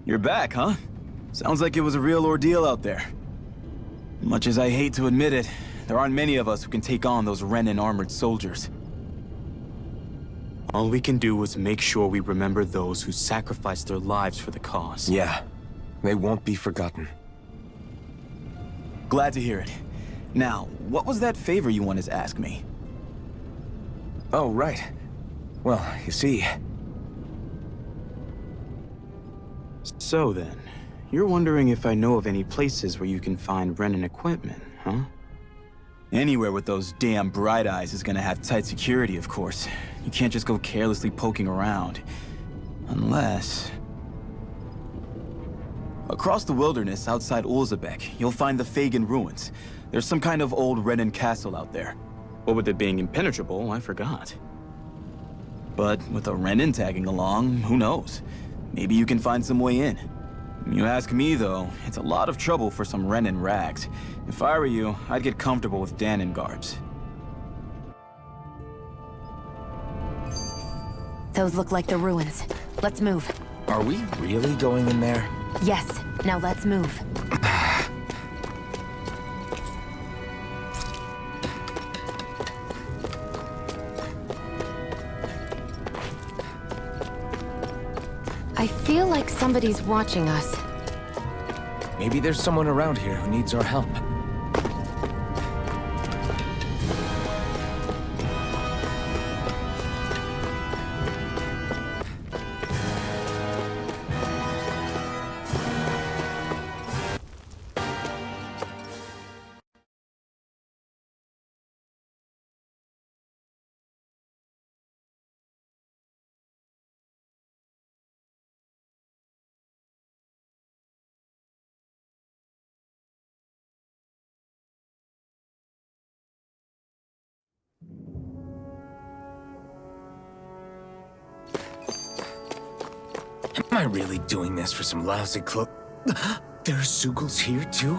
You're back, huh? Sounds like it was a real ordeal out there. Much as I hate to admit it, there aren't many of us who can take on those Renan armored soldiers. All we can do is make sure we remember those who sacrificed their lives for the cause. Yeah, they won't be forgotten. Glad to hear it. Now, what was that favor you wanted to ask me? Oh, right. Well, you see... So then, you're wondering if I know of any places where you can find Renan equipment, huh? Anywhere with those damn bright eyes is gonna have tight security, of course. You can't just go carelessly poking around. Unless... Across the wilderness outside Ulzebek, you'll find the Fagan ruins. There's some kind of old Renan castle out there. What with it being impenetrable, I forgot. But with a Renan tagging along, who knows? Maybe you can find some way in. You ask me, though, it's a lot of trouble for some Renan rags. If I were you, I'd get comfortable with Danon garbs. Those look like the ruins. Let's move. Are we really going in there? Yes, now let's move. I feel like somebody's watching us. Maybe there's someone around here who needs our help. Am I really doing this for some lousy cloak? There are Sugals here, too?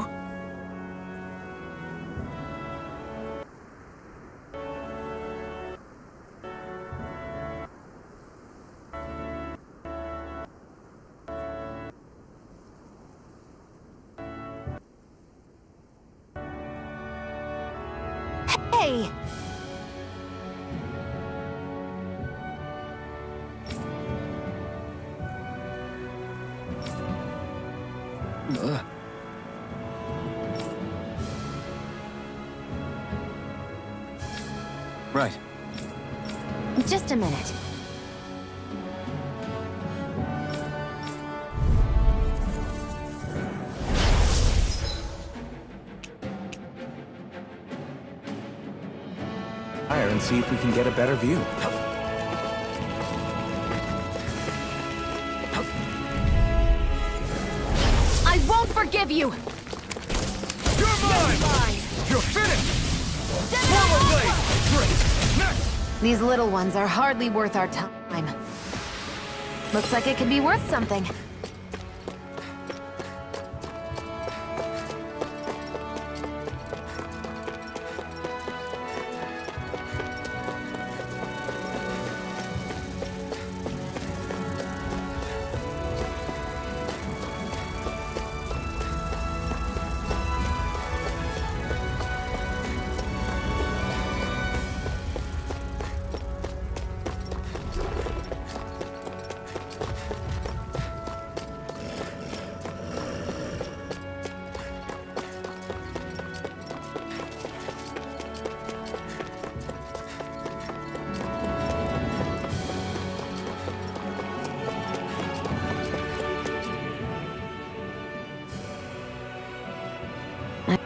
Hey! Right. Just a minute. Higher and see if we can get a better view. I won't forgive you! You're mine! You're finished! Forward blade! Great! Next! These little ones are hardly worth our time. Looks like it could be worth something.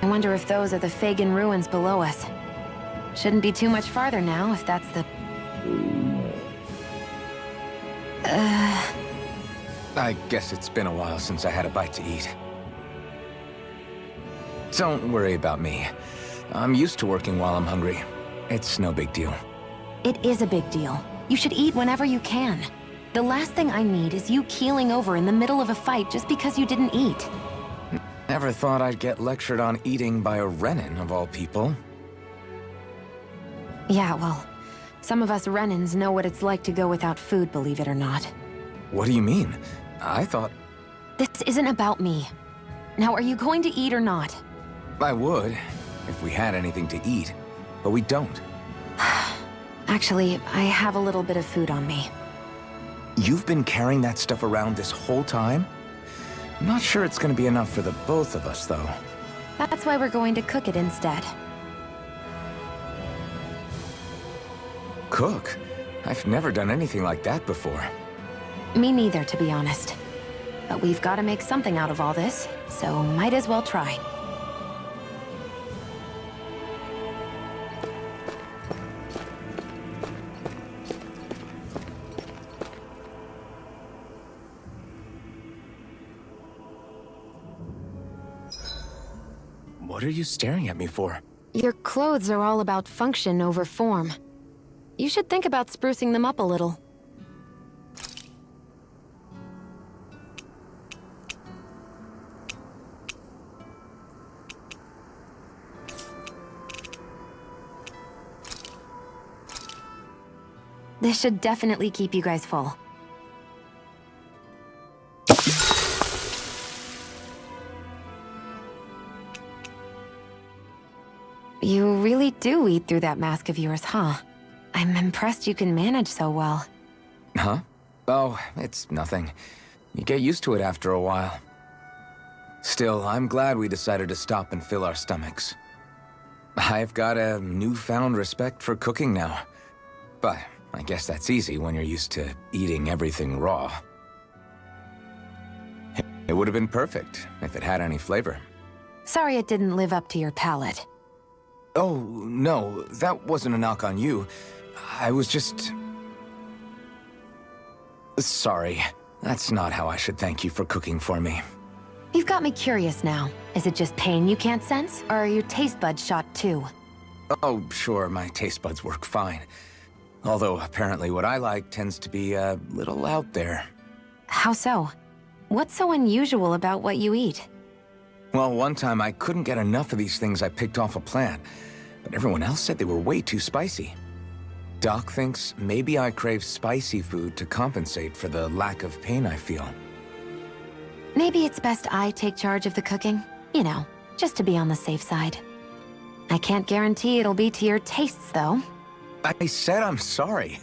I wonder if those are the Fagan ruins below us. Shouldn't be too much farther now, if that's the... I guess it's been a while since I had a bite to eat. Don't worry about me. I'm used to working while I'm hungry. It's no big deal. It is a big deal. You should eat whenever you can. The last thing I need is you keeling over in the middle of a fight just because you didn't eat. Never thought I'd get lectured on eating by a Renan, of all people. Yeah, well, some of us Renans know what it's like to go without food, believe it or not. What do you mean? I thought... This isn't about me. Now, are you going to eat or not? I would, if we had anything to eat. But we don't. Actually, I have a little bit of food on me. You've been carrying that stuff around this whole time? I'm not sure it's gonna be enough for the both of us, though. That's why we're going to cook it instead. Cook? I've never done anything like that before. Me neither, to be honest. But we've got to make something out of all this, so might as well try. What are you staring at me for? Your clothes are all about function over form. You should think about sprucing them up a little. This should definitely keep you guys full. You really do eat through that mask of yours, huh? I'm impressed you can manage so well. Huh? Oh, it's nothing. You get used to it after a while. Still, I'm glad we decided to stop and fill our stomachs. I've got a newfound respect for cooking now. But I guess that's easy when you're used to eating everything raw. It would have been perfect if it had any flavor. Sorry it didn't live up to your palate. Oh, no, that wasn't a knock on you. I was just... Sorry. That's not how I should thank you for cooking for me. You've got me curious now. Is it just pain you can't sense, or are your taste buds shot too? Oh, sure, my taste buds work fine. Although, apparently what I like tends to be a little out there. How so? What's so unusual about what you eat? Well, one time I couldn't get enough of these things I picked off a plant, but everyone else said they were way too spicy. Doc thinks maybe I crave spicy food to compensate for the lack of pain I feel. Maybe it's best I take charge of the cooking. You know, just to be on the safe side. I can't guarantee it'll be to your tastes, though. I said I'm sorry.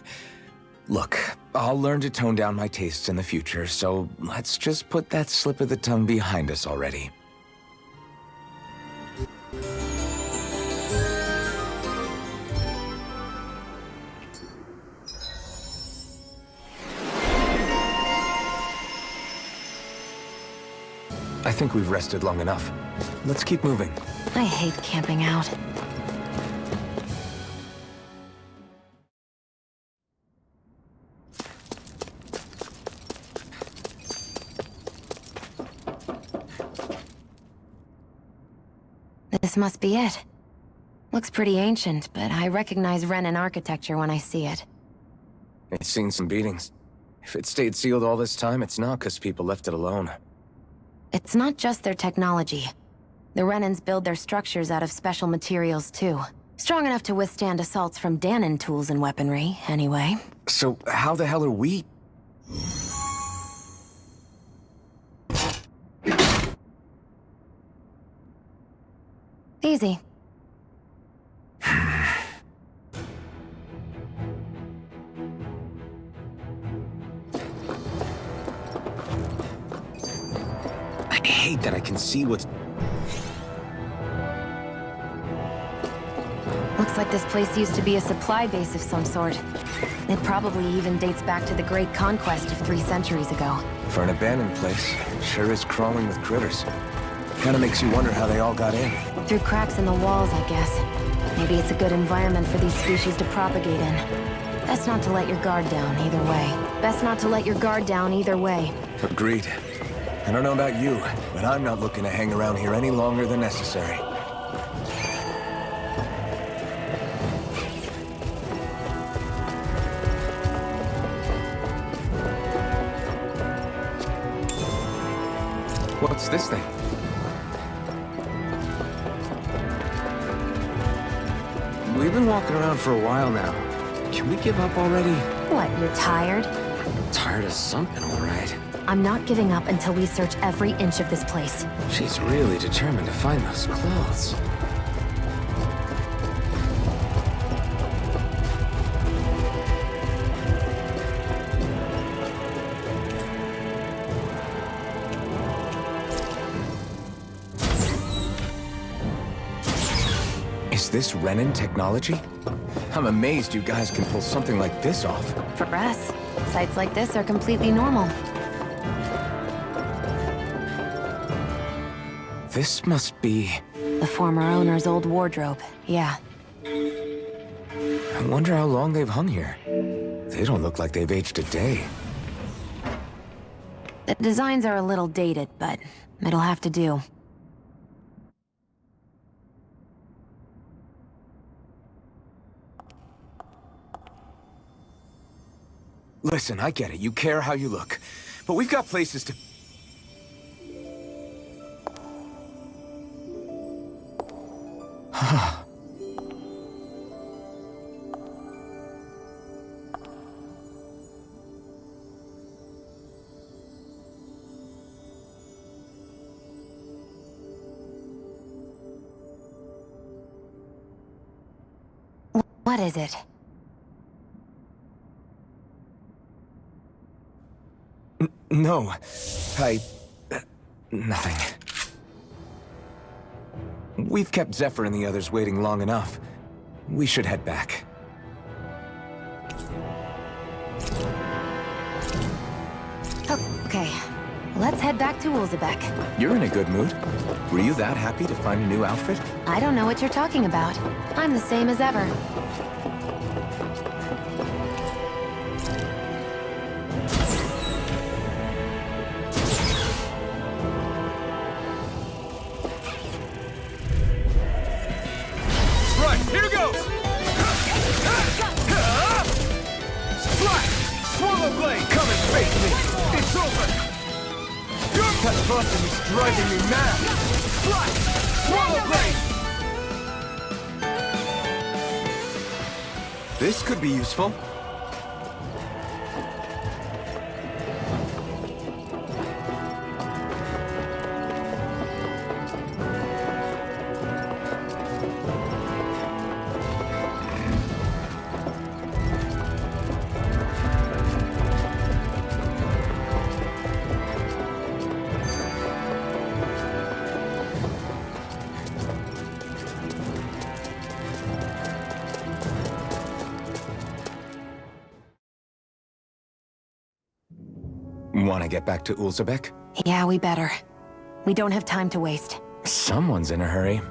Look, I'll learn to tone down my tastes in the future, so let's just put that slip of the tongue behind us already. I think we've rested long enough. Let's keep moving. I hate camping out. This must be it. Looks pretty ancient, but I recognize Renan architecture when I see it. It's seen some beatings. If it stayed sealed all this time, it's not because people left it alone. It's not just their technology. The Renans build their structures out of special materials, too. Strong enough to withstand assaults from Dahnan tools and weaponry, anyway. So how the hell are we... Easy. I hate that I can see what's... Looks like this place used to be a supply base of some sort. It probably even dates back to the Great Conquest of 3 centuries ago. For an abandoned place, sure is crawling with critters. Kinda makes you wonder how they all got in. Through cracks in the walls, I guess. Maybe it's a good environment for these species to propagate in. Best not to let your guard down either way. Best not to let your guard down either way. Agreed. I don't know about you, but I'm not looking to hang around here any longer than necessary. What's this thing? We've been walking around for a while now. Can we give up already? What, you're tired? Tired of something, all right. I'm not giving up until we search every inch of this place. She's really determined to find those clothes. Is this Renin technology? I'm amazed you guys can pull something like this off. For us, sites like this are completely normal. This must be... The former owner's old wardrobe, yeah. I wonder how long they've hung here. They don't look like they've aged a day. The designs are a little dated, but it'll have to do. Listen, I get it. You care how you look. But we've got places to... What is it? No. Nothing. We've kept Zephyr and the others waiting long enough. We should head back. Okay, let's head back to Ulzebek. You're in a good mood. Were you that happy to find a new outfit? I don't know what you're talking about. I'm the same as ever. Right, here goes! Strike! Swallow blade! Come and face me! It's over! That button is driving me mad! Strike! Swallow blade! This could be useful. Want to get back to Ulzebek? Yeah, we better. We don't have time to waste. Someone's in a hurry.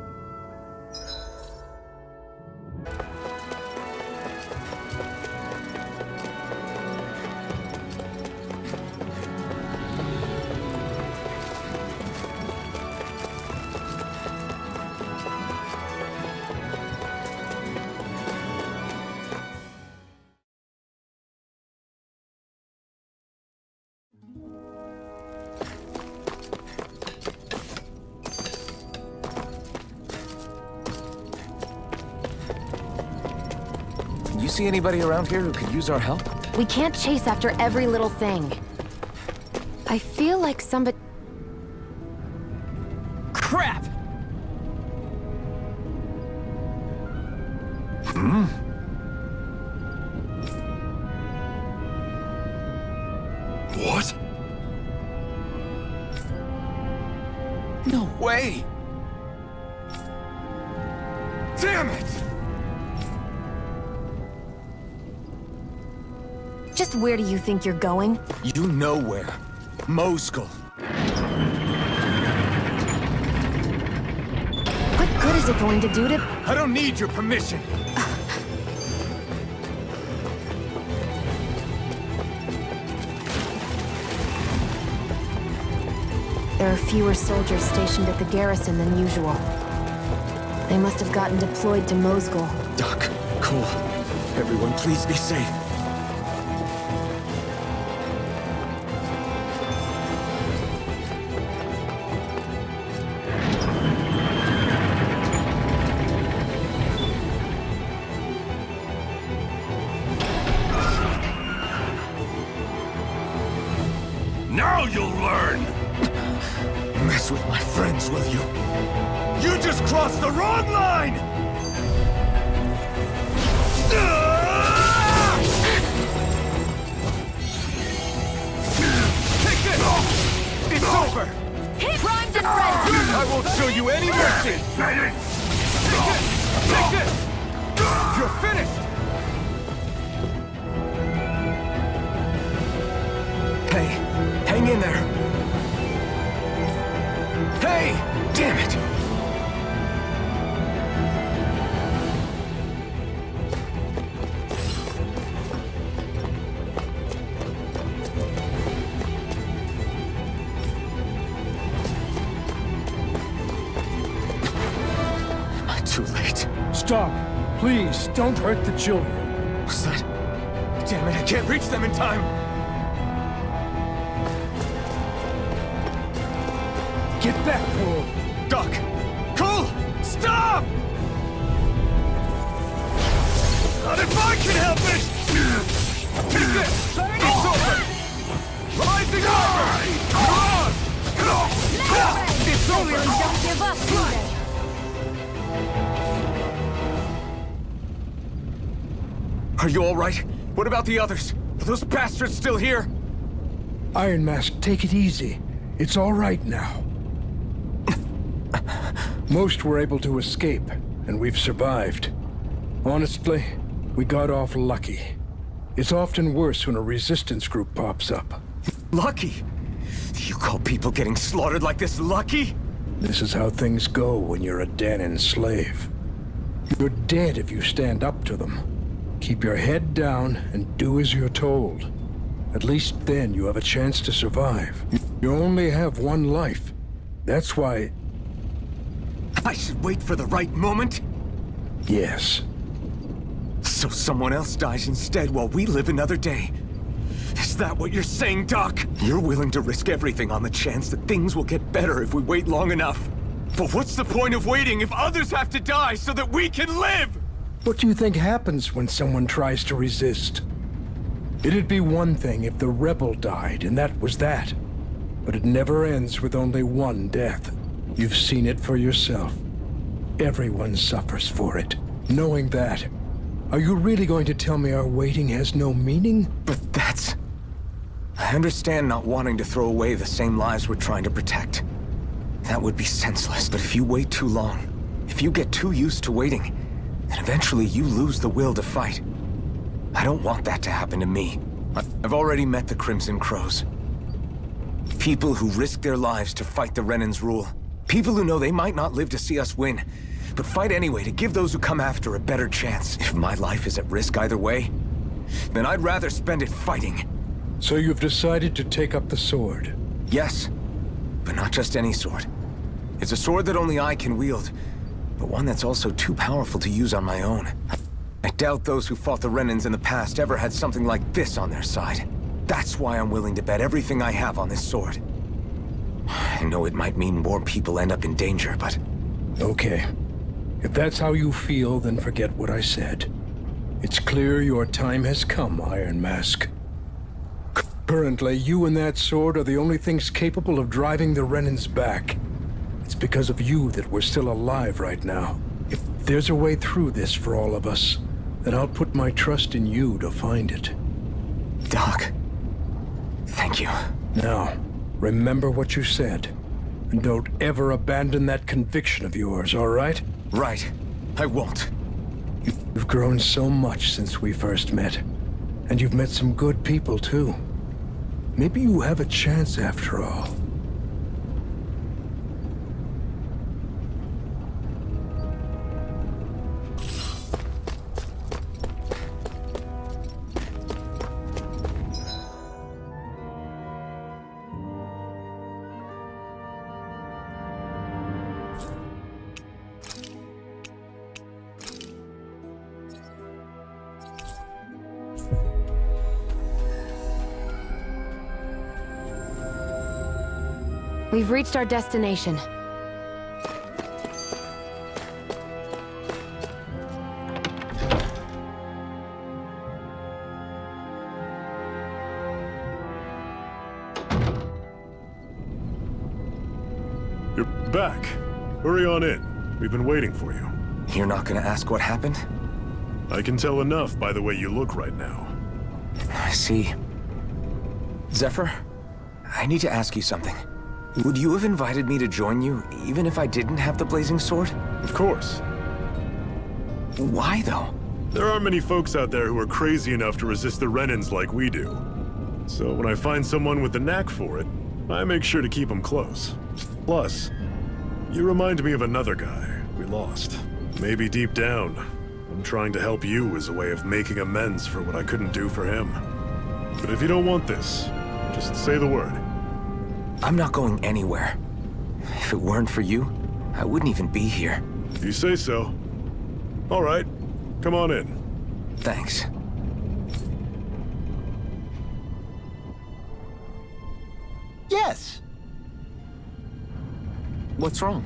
You see anybody around here who could use our help? We can't chase after every little thing. I feel like somebody... Crap! What? No way! Damn it! Just where do you think you're going? You know where. Moskull. What good is it going to do to... I don't need your permission. There are fewer soldiers stationed at the garrison than usual. They must have gotten deployed to Moskull. Doc, cool. Everyone, please be safe. Now you'll learn! Mess with my friends, will you? You just crossed the wrong line! Take this! It's over! Primed and ready! I won't show you any mercy! Take this! Take this! You're finished! Hey, hang in there. Hey! Damn it! Too late. Stop. Please, don't hurt the children. What's that? Damn it, I can't reach them in time! Get back, Cole. Doc! Cole! Stop! Not if I can help it! Take this! It's over! Rising armor! It's over! Don't give up, either. Are you all right? What about the others? Are those bastards still here? Iron Mask, take it easy. It's all right now. Most were able to escape, and we've survived. Honestly, we got off lucky. It's often worse when a resistance group pops up. Lucky? You call people getting slaughtered like this lucky? This is how things go when you're a Danan slave. You're dead if you stand up to them. Keep your head down and do as you're told. At least then you have a chance to survive. You only have one life. That's why, I should wait for the right moment? yes. So someone else dies instead while we live another day. Is that what you're saying, Doc? You're willing to risk everything on the chance that things will get better if we wait long enough. But what's the point of waiting if others have to die so that we can live? What do you think happens when someone tries to resist? It'd be one thing if the rebel died, and that was that. But it never ends with only one death. You've seen it for yourself. Everyone suffers for it. Knowing that, are you really going to tell me our waiting has no meaning? But that's... I understand not wanting to throw away the same lives we're trying to protect. That would be senseless. But if you wait too long, if you get too used to waiting, then eventually you lose the will to fight. I don't want that to happen to me. I've already met the Crimson Crows. People who risk their lives to fight the Renan's rule. People who know they might not live to see us win, but fight anyway to give those who come after a better chance. If my life is at risk either way, then I'd rather spend it fighting. So you've decided to take up the sword. Yes, but not just any sword. It's a sword that only I can wield, but one that's also too powerful to use on my own. I doubt those who fought the Renans in the past ever had something like this on their side. That's why I'm willing to bet everything I have on this sword. I know it might mean more people end up in danger, but... Okay. If that's how you feel, then forget what I said. It's clear your time has come, Iron Mask. Currently, you and that sword are the only things capable of driving the Renans back. It's because of you that we're still alive right now. If there's a way through this for all of us, then I'll put my trust in you to find it. Doc, thank you. Now, remember what you said. And don't ever abandon that conviction of yours, all right? Right. I won't. You've grown so much since we first met. And you've met some good people, too. Maybe you have a chance after all. We've reached our destination. You're back. Hurry on in. We've been waiting for you. You're not gonna ask what happened? I can tell enough by the way you look right now. I see. Zephyr, I need to ask you something. Would you have invited me to join you, even if I didn't have the blazing sword? Of course. Why, though? There aren't many folks out there who are crazy enough to resist the Renans like we do. So when I find someone with the knack for it, I make sure to keep them close. Plus, you remind me of another guy we lost. Maybe deep down, I'm trying to help you as a way of making amends for what I couldn't do for him. But if you don't want this, just say the word. I'm not going anywhere. If it weren't for you, I wouldn't even be here. You say so. All right, come on in. Thanks. Yes! What's wrong?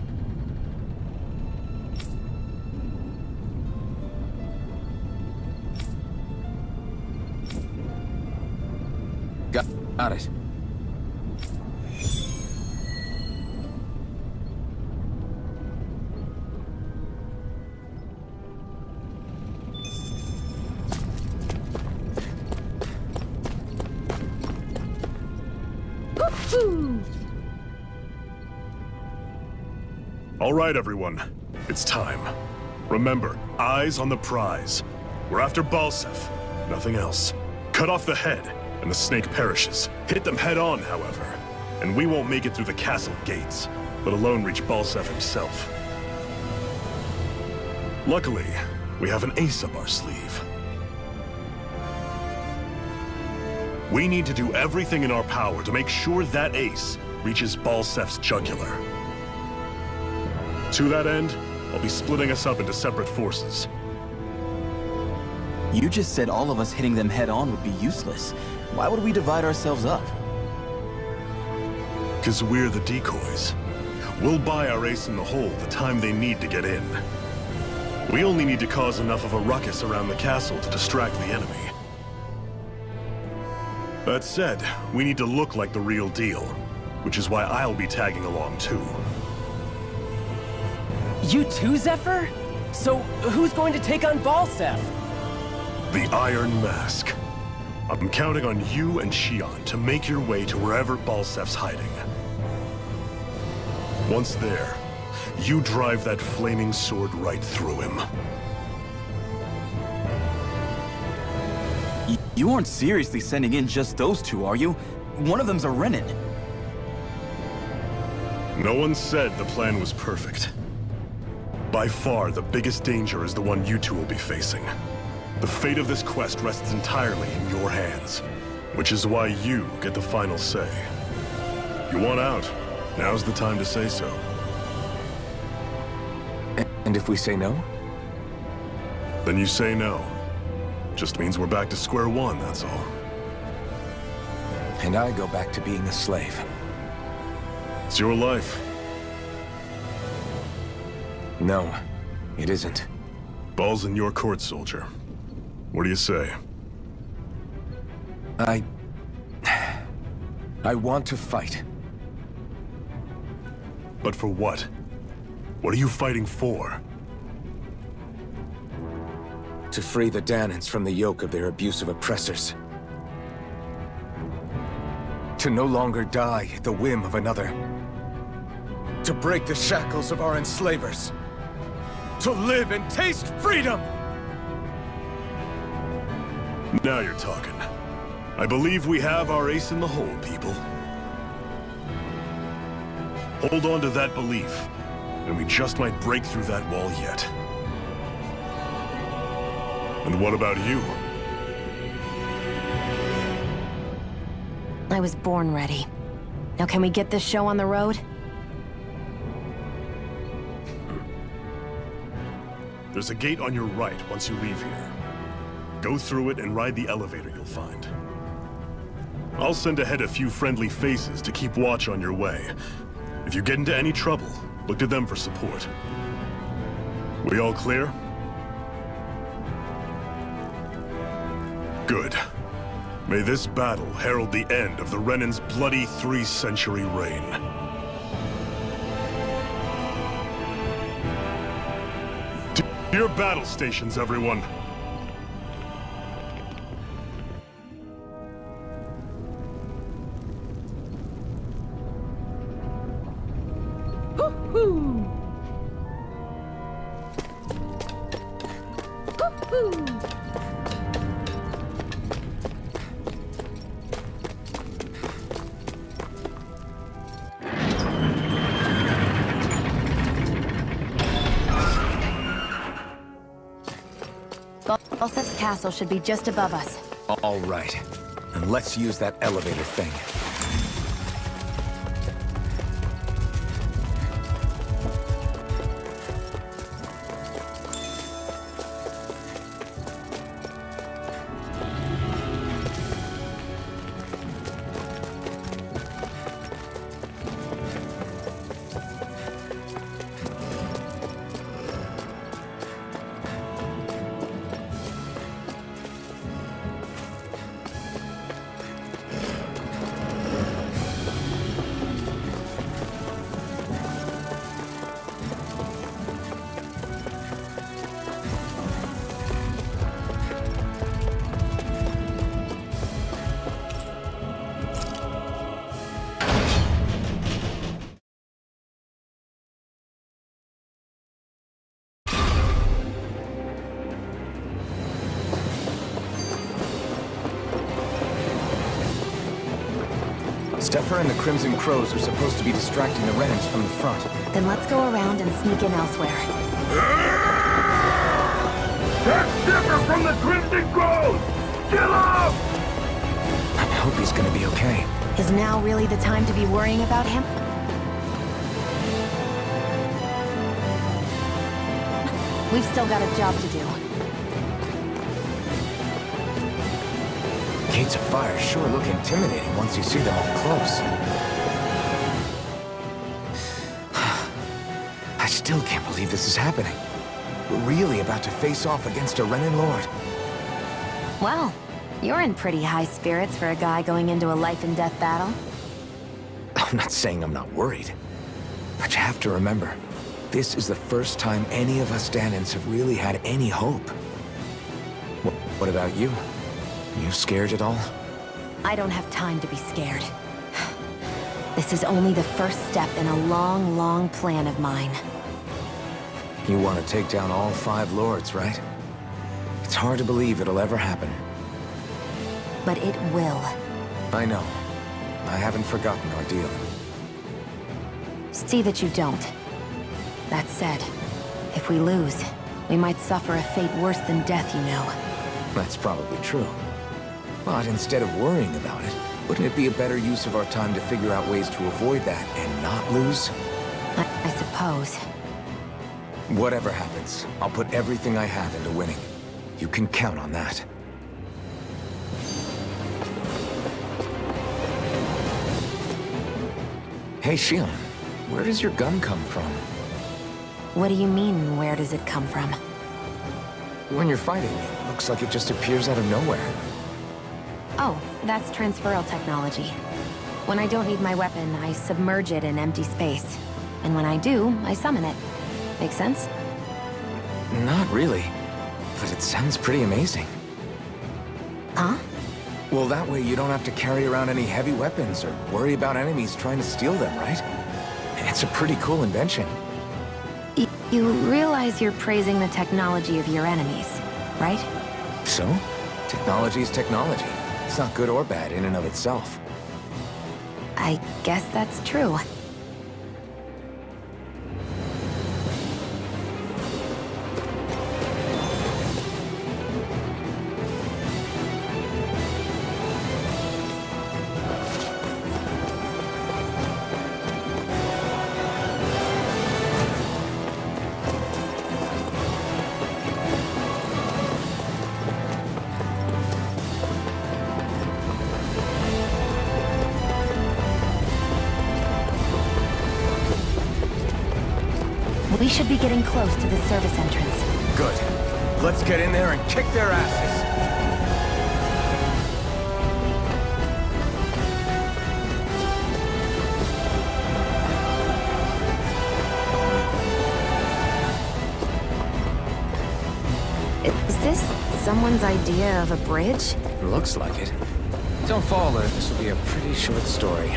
Got it. All right, everyone. It's time. Remember, eyes on the prize. We're after Balseph, nothing else. Cut off the head, and the snake perishes. Hit them head on, however, and we won't make it through the castle gates, let alone reach Balseph himself. Luckily, we have an ace up our sleeve. We need to do everything in our power to make sure that ace reaches Balseph's jugular. To that end, I'll be splitting us up into separate forces. You just said all of us hitting them head on would be useless. Why would we divide ourselves up? Because we're the decoys. We'll buy our ace in the hole the time they need to get in. We only need to cause enough of a ruckus around the castle to distract the enemy. That said, we need to look like the real deal, which is why I'll be tagging along too. You too, Zephyr? So, who's going to take on Balseph? The Iron Mask. I'm counting on you and Xion to make your way to wherever Balseph's hiding. Once there, you drive that flaming sword right through him. You aren't seriously sending in just those two, are you? One of them's a Renan. No one said the plan was perfect. By far, the biggest danger is the one you two will be facing. The fate of this quest rests entirely in your hands, which is why you get the final say. You want out, now's the time to say so. And if we say no? Then you say no. Just means we're back to square one, that's all. And I go back to being a slave. It's your life. No, it isn't. Ball's in your court, soldier. What do you say? I want to fight. But for what? What are you fighting for? To free the Dahnans from the yoke of their abusive oppressors. To no longer die at the whim of another. To break the shackles of our enslavers. To live and taste freedom! Now you're talking. I believe we have our ace in the hole, people. Hold on to that belief, and we just might break through that wall yet. And what about you? I was born ready. Now can we get this show on the road? There's a gate on your right once you leave here. Go through it and ride the elevator you'll find. I'll send ahead a few friendly faces to keep watch on your way. If you get into any trouble, look to them for support. We all clear? Good. May this battle herald the end of the Renan's bloody 3-century reign. Your battle stations, everyone. Balsef's castle should be just above us. All right. And let's use that elevator thing. Zephyr and the Crimson Crows are supposed to be distracting the Renans from the front. Then let's go around and sneak in elsewhere. That's Zephyr from the Crimson Crows! Kill him! I hope he's gonna be okay. Is now really the time to be worrying about him? We've still got a job to do. Gates of Fire sure look intimidating once you see them up close. I still can't believe this is happening. We're really about to face off against a Renan Lord. Well, you're in pretty high spirits for a guy going into a life-and-death battle. I'm not saying I'm not worried. But you have to remember, this is the first time any of us Danans have really had any hope. What about you? You scared at all? I don't have time to be scared. This is only the first step in a long, long plan of mine. You want to take down all 5 lords, right? It's hard to believe it'll ever happen. But it will. I know. I haven't forgotten our deal. See that you don't. That said, if we lose, we might suffer a fate worse than death, you know. That's probably true. But instead of worrying about it, wouldn't it be a better use of our time to figure out ways to avoid that and not lose? I suppose. Whatever happens, I'll put everything I have into winning. You can count on that. Hey, Shion, where does your gun come from? What do you mean, where does it come from? When you're fighting, it looks like it just appears out of nowhere. Oh, that's transferal technology. When I don't need my weapon, I submerge it in empty space. And when I do, I summon it. Make sense? Not really, but it sounds pretty amazing. Huh? Well, that way you don't have to carry around any heavy weapons or worry about enemies trying to steal them, right? It's a pretty cool invention. You realize you're praising the technology of your enemies, right? So? Technology is technology. It's not good or bad in and of itself. I guess that's true. We should be getting close to the service entrance. Good. Let's get in there and kick their asses. someone's idea of a bridge? Looks like it. Don't fall, or this will be a pretty short story.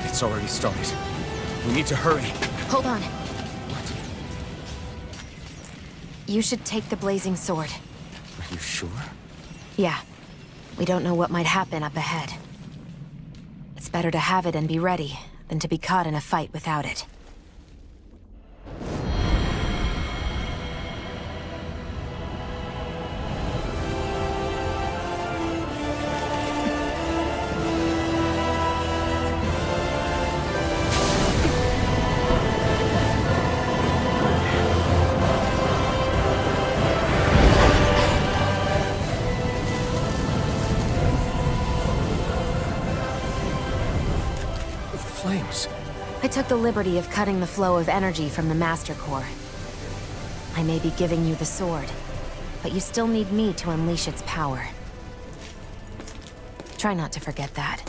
It's already started. We need to hurry. Hold on. You should take the blazing sword. Are you sure? Yeah. We don't know what might happen up ahead. It's better to have it and be ready than to be caught in a fight without it. Flames. I took the liberty of cutting the flow of energy from the Master Core. I may be giving you the sword, but you still need me to unleash its power. Try not to forget that.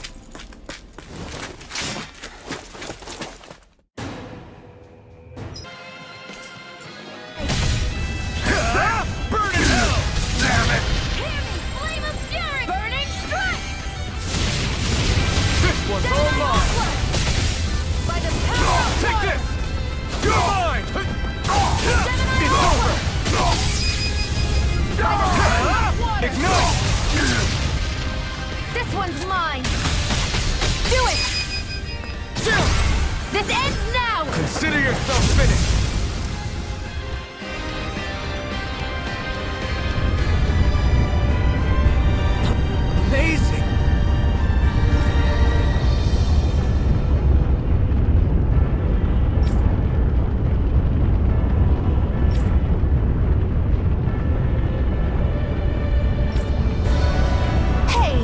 Burn in hell! Damn it! Flame of fury! Burning strike! This one's all mine! By the power of Take water! this! You're mine! It's over! Water! Ignite! This one's mine! Do it! This ends now! Consider yourself finished! Amazing! Hey!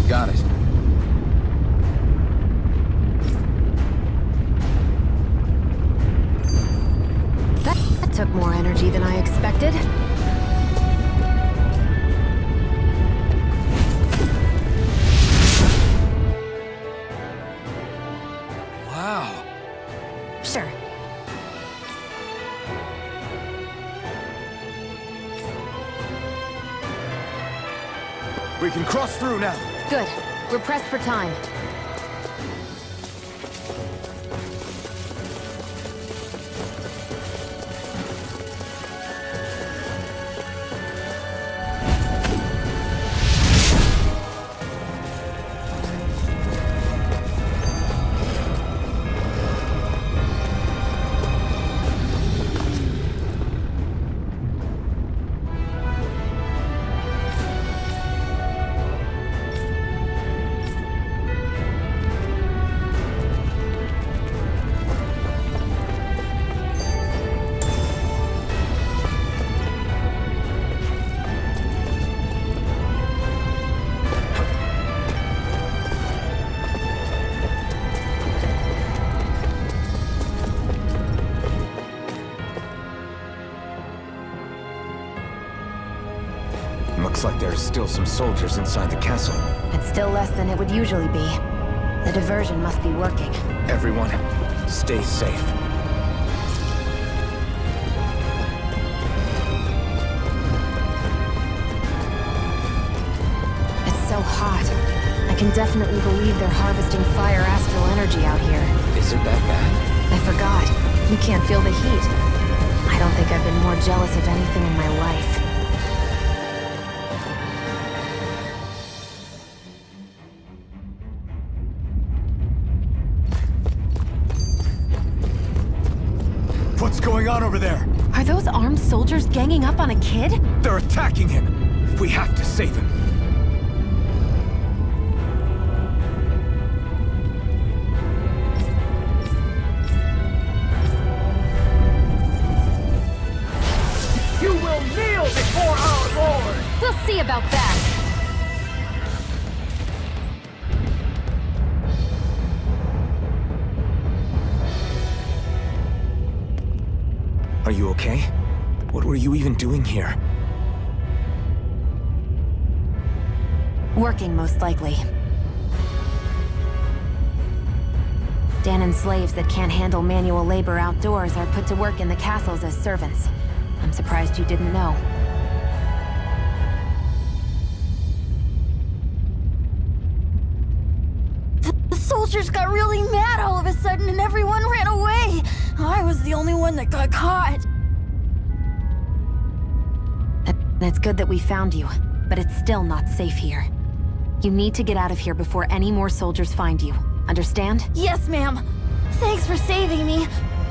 Got it. That took more energy than I expected. Wow. Sure. We can cross through now. Good. We're pressed for time. Looks like there's still some soldiers inside the castle. It's still less than it would usually be. The diversion must be working. Everyone, stay safe. It's so hot. I can definitely believe they're harvesting fire astral energy out here. Is it that bad? I forgot. You can't feel the heat. I don't think I've been more jealous of anything in my life. What's going on over there? Are those armed soldiers ganging up on a kid? They're attacking him! We have to save him! You will kneel before our Lord! We'll see about that. Are you okay? What were you even doing here? Working, most likely. Danan's slaves that can't handle manual labor outdoors are put to work in the castles as servants. I'm surprised you didn't know. The soldiers got really mad all of a sudden and everyone ran away. I was the only one that got caught. And it's good that we found you, but it's still not safe here. You need to get out of here before any more soldiers find you. Understand? Yes, ma'am. Thanks for saving me.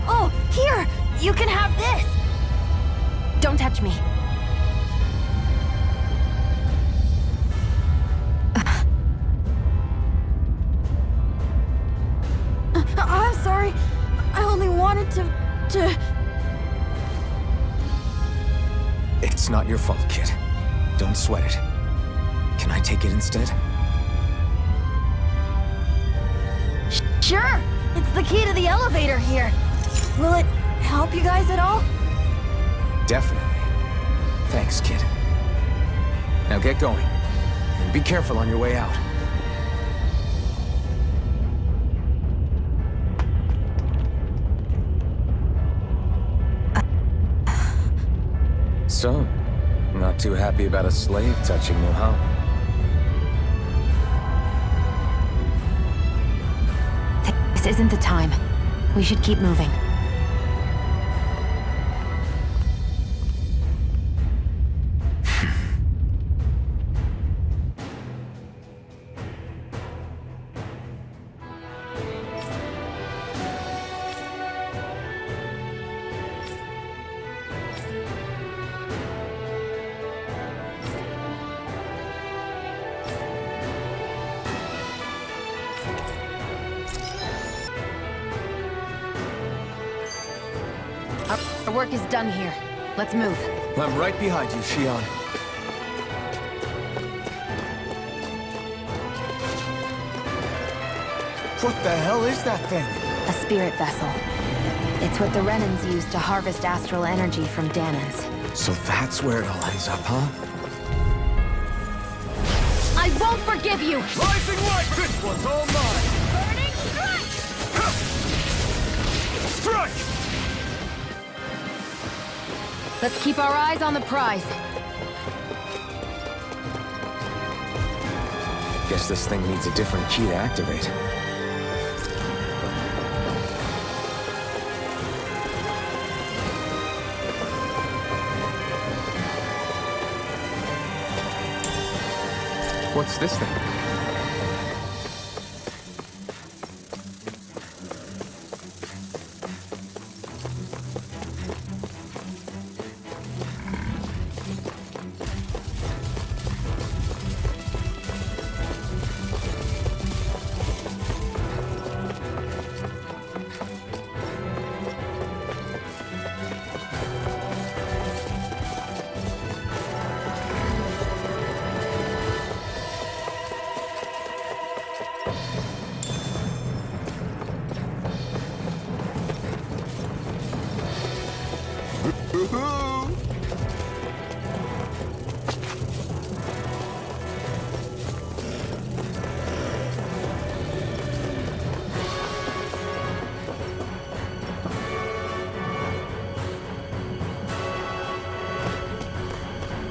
Oh, here! You can have this! Don't touch me. I'm sorry. I only wanted to... It's not your fault, kid. Don't sweat it. Can I take it instead? Sure! It's the key to the elevator here. Will it help you guys at all? Definitely. Thanks, kid. Now get going. And be careful on your way out. So, not too happy about a slave touching you, huh? This isn't the time. We should keep moving. Our work is done here. Let's move. I'm right behind you, Shion. What the hell is that thing? A spirit vessel. It's what the Renans use to harvest astral energy from Danans. So that's where it all ends up, huh? I won't forgive you! Rising light! This one's all mine! Burning strike! Strike! Let's keep our eyes on the prize. Guess this thing needs a different key to activate. What's this thing?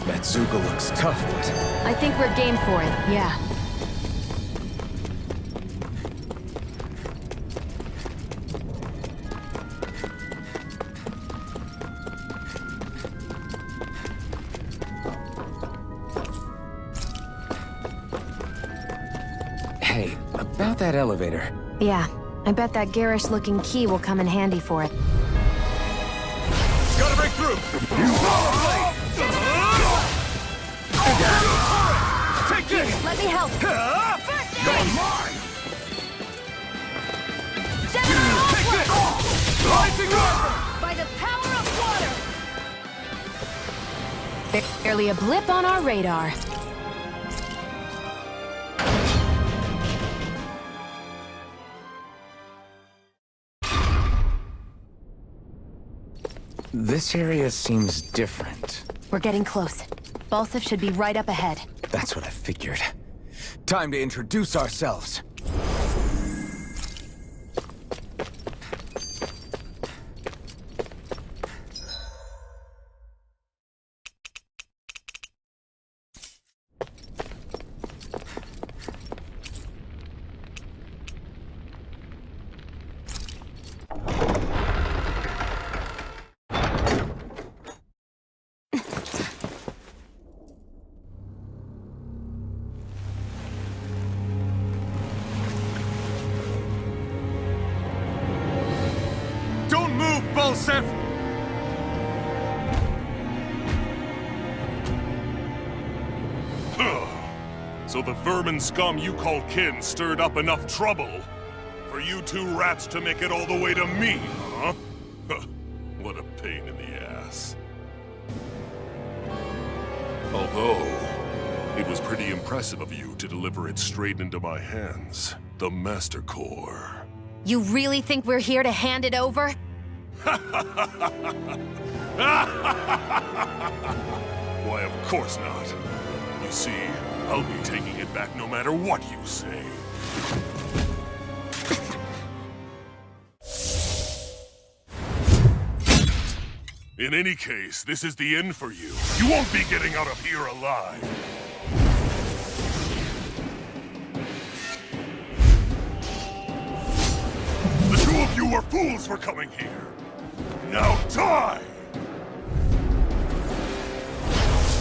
That Zuga looks tough, but... I think we're game for it, yeah. Hey, about that elevator. Yeah, I bet that garish-looking key will come in handy for it. right through! Swallow blade! Take this! Let me help. First aid! Mine! Gemini Take this! Rising River! by the power of water! Barely a blip on our radar. This area seems different. We're getting close. Balsif should be right up ahead. That's what I figured. Time to introduce ourselves. Don't move, Balsef! So the vermin scum you call kin stirred up enough trouble for you two rats to make it all the way to me, huh? What a pain in the ass. Although, it was pretty impressive of you to deliver it straight into my hands. The Master Core. You really think we're here to hand it over? Why, of course not. You see, I'll be taking it back no matter what you say. In any case, this is the end for you. You won't be getting out of here alive. The two of you were fools for coming here. Now die!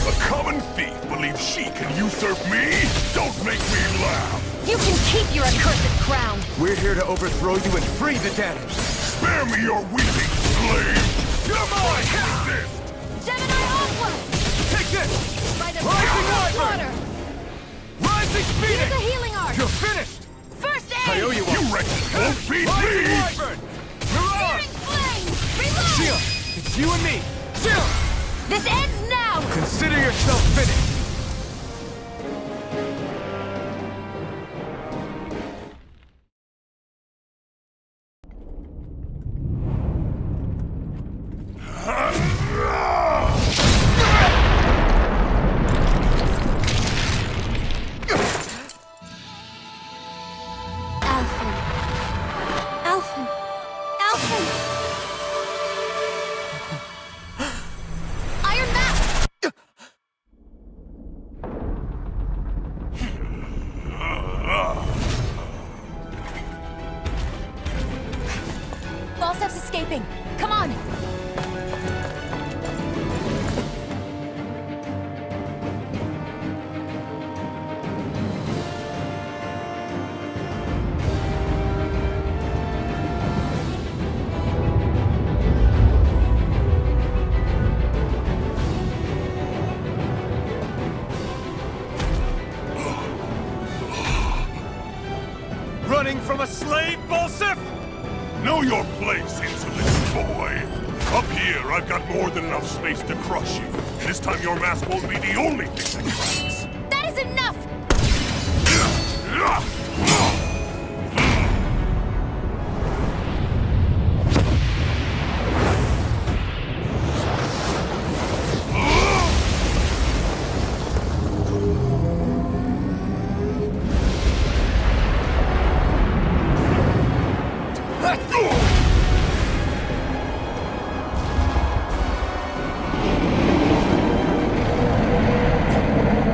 A common thief believes she can usurp me? Don't make me laugh! You can keep your accursed crown! We're here to overthrow you and free the Danon! Spare me your weeping, slave! You're mine! Resist! Gemini Aqua! Take this! By the Rising power of Wyvern! water! Rising Use Phoenix! a healing art! You're finished! First I aid! owe you one! You wretches won't beat Rising me! Wyvern! Mirage! Searing flame! Reload! Shield! It's you and me! Shield! This ends now! Consider yourself finished! Alphen. Alphen. Alphen. Iron Mask! Balsef's escaping! Come on! Running from a slave, Balsef? Know your place, insolent boy! Up here, I've got more than enough space to crush you. This time your mask won't be the only thing that cracks. That is enough!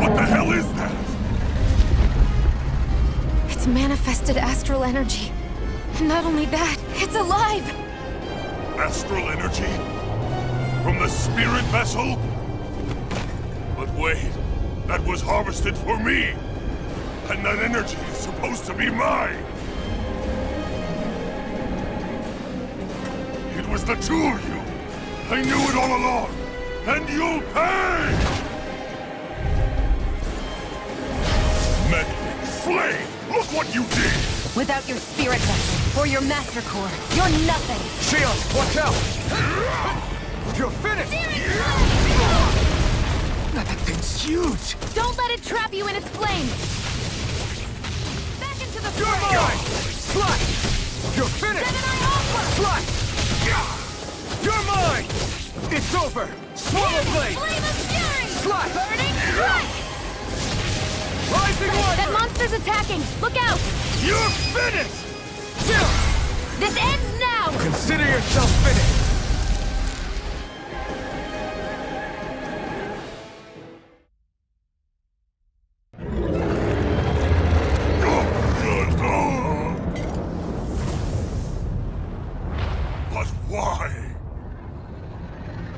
What the hell is that? It's manifested astral energy. And not only that, it's alive! Astral energy? From the spirit vessel? But wait, that was harvested for me! And that energy is supposed to be mine! It was the two of you! I knew it all along! And you'll pay! Meddling slave! Look what you did! Without your spirit vessel or your master core, you're nothing. Shield, watch out! You're finished! That thing's huge! Don't let it trap you in its flames. Back into the You're fray. mine! Slash! You're finished! Seven-Eye Alpha! Slash! You're mine! It's over! Swallow blade! Flame of fury! Slash! Burning strike! Rising That Wyvern! monster's attacking! Look out! You're finished! This ends now! Consider yourself finished! But why?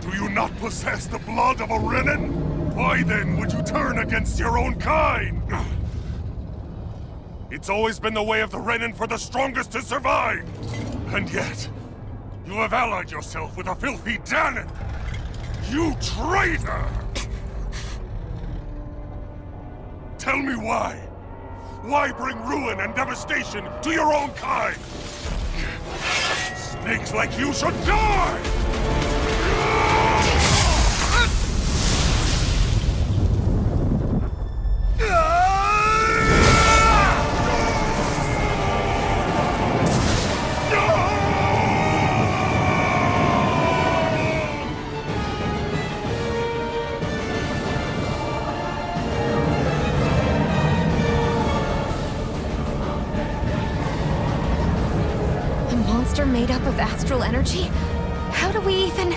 Do you not possess the blood of a Renan? Why then would you turn against your own kind? It's always been the way of the Renan for the strongest to survive! And yet, you have allied yourself with a filthy Danon! You traitor! Tell me why? Why bring ruin and devastation to your own kind? Snakes like you should die! A monster made up of astral energy? How do we even...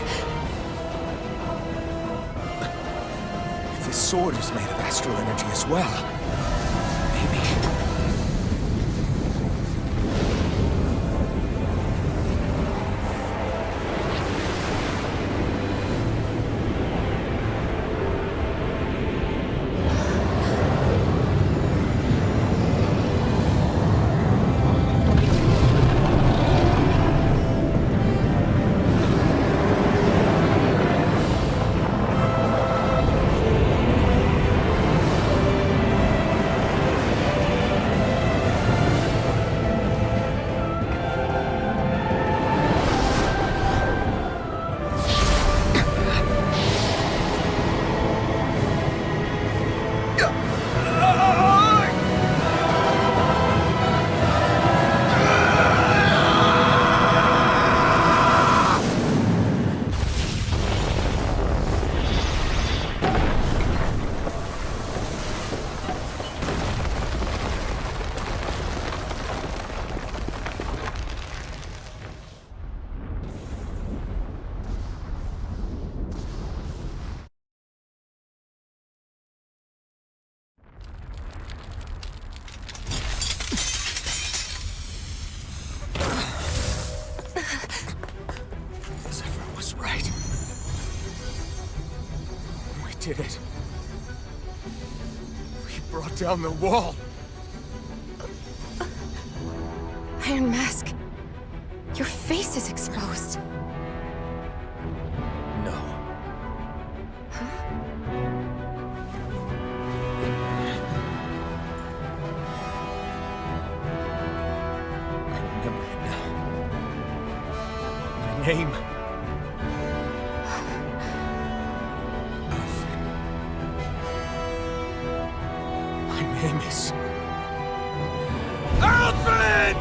This sword is made of astral energy as well. Maybe. Zephyr was right. We did it. We brought down the wall. Iron Mask, your face is exposed. No. I remember it now. My name. Alfred. My name is... Alfred!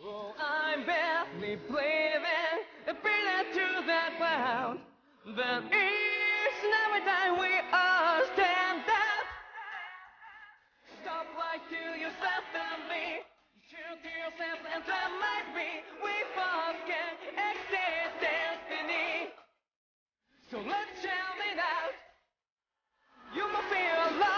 Oh, I'm barely breathing, breathing to that ground. But each and every time we all stand up, stop right to yourself and me. True to yourself and that might be. We both can exist destiny. So let's jam it out. You can feel alive.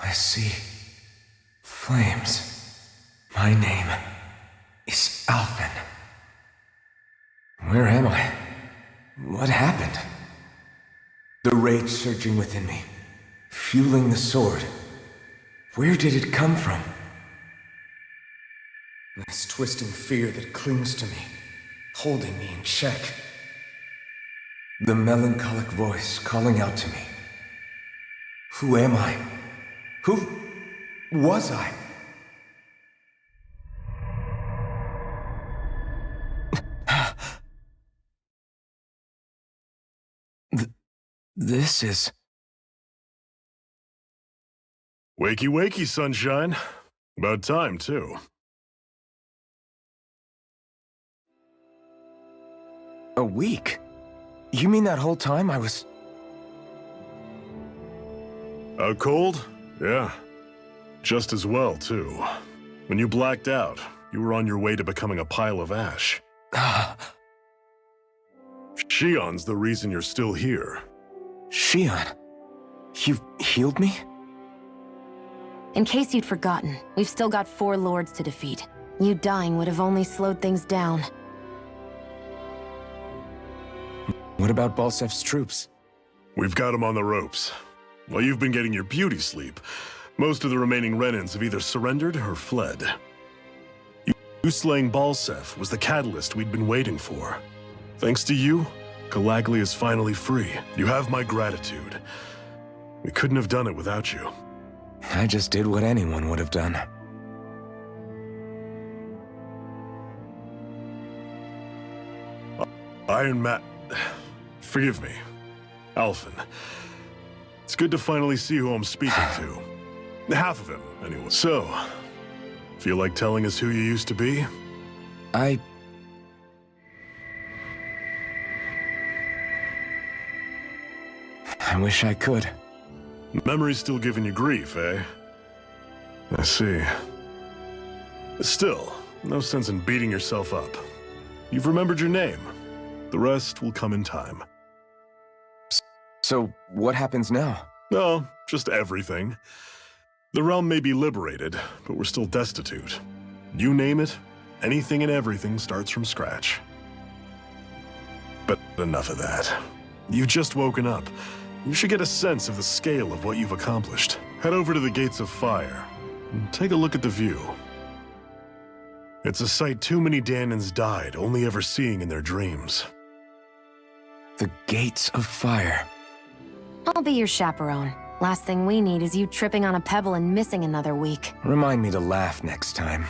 I see flames. My name is Alphen. Where am I? What happened? The rage surging within me, fueling the sword. Where did it come from? This twisting fear that clings to me, holding me in check. The melancholic voice calling out to me. Who am I? Who was I? This is... Wakey, wakey, sunshine. About time, too. A week? You mean that whole time I was... Out cold? Yeah. Just as well, too. When you blacked out, you were on your way to becoming a pile of ash. Shion's the reason you're still here. Shion, you healed me? In case you'd forgotten, we've still got 4 lords to defeat. You dying would have only slowed things down. What about Balsef's troops? We've got him on the ropes. While you've been getting your beauty sleep, most of the remaining Renans have either surrendered or fled. You slaying Balsef was the catalyst we'd been waiting for. Thanks to you, Galagly is finally free. You have my gratitude. We couldn't have done it without you. I just did what anyone would have done. Iron Man... Forgive me. Alphen. It's good to finally see who I'm speaking to. Half of him, anyway. So, feel like telling us who you used to be? I wish I could. Memory's still giving you grief, eh? I see. Still, no sense in beating yourself up. You've remembered your name. The rest will come in time. So, what happens now? Oh, just everything. The realm may be liberated, but we're still destitute. You name it, anything and everything starts from scratch. But enough of that. You've just woken up. You should get a sense of the scale of what you've accomplished. Head over to the Gates of Fire and take a look at the view. It's a sight too many Dahnans died only ever seeing in their dreams. The Gates of Fire. I'll be your chaperone. Last thing we need is you tripping on a pebble and missing another week. Remind me to laugh next time.